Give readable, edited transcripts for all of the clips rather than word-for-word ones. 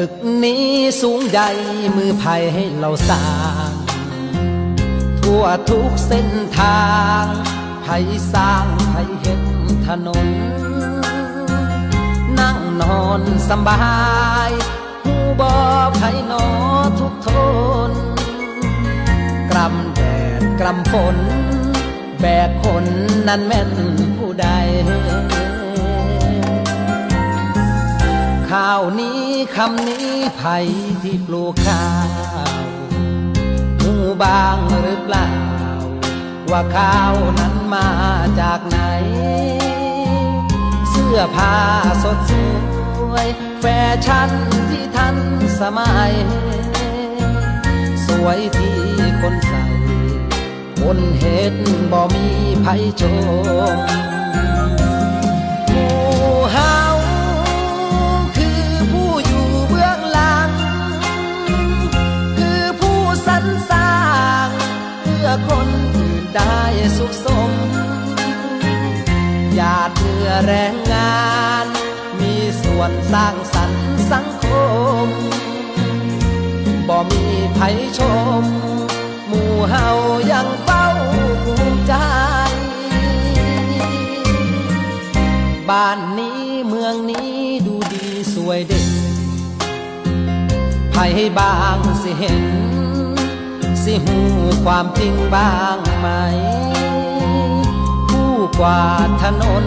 ตึกนี้สูงใหญ่มือไผ่ให้เราสร้างทั่วทุกเส้นทางไผ่สร้างไผ่เห็นถนนนั่งนอนสบายหูบอไผ่นอทุกทนกรำแดดกรำฝนแบกคนนั้นแม่นผู้ใดข้าวนี้คำนี้ไผ่ที่ปลูกข้าวหูบางหรือเปล่าว่าข้าวนั้นมาจากไหนเสื้อผ้าสดสวยแฟชั่นที่ทันสมัยสวยที่คนใส่คนเห็นบ่มีไผชมหมู่เฮาคือผู้อยู่เบื้องหลังคือผู้สรรสร้างเพื่อคนอื่นได้สุขสมหยาดเหงื่อแรงงานมีส่วนสร้างสรรค์สังคมบ่มีไผชมหมู่เฮายังเฝ้าภูมิใจบ้านนี้เมืองนี้ดูดีสวยเด่นไผบางสิเห็นสิหูความจริงบ้างไหมผู้กวาดถนน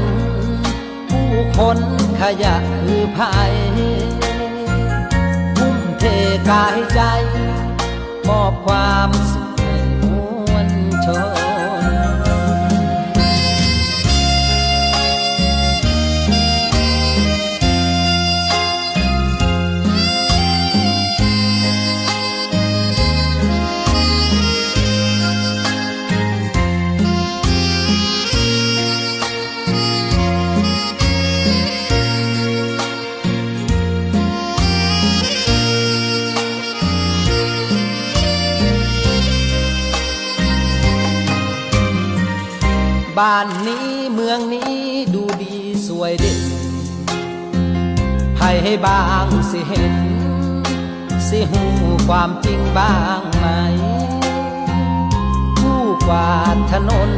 ผู้คนขยะคือไผทุ่มเทกายใจมอบความสุขให้มวลชนบ้านนี้เมืองนี้ดูดีสวยเด่นไผให้บางสิเห็นสิหูความจริงบ้างไหมผู้กวาดถนน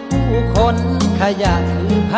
ผู้คนขยะคือไผ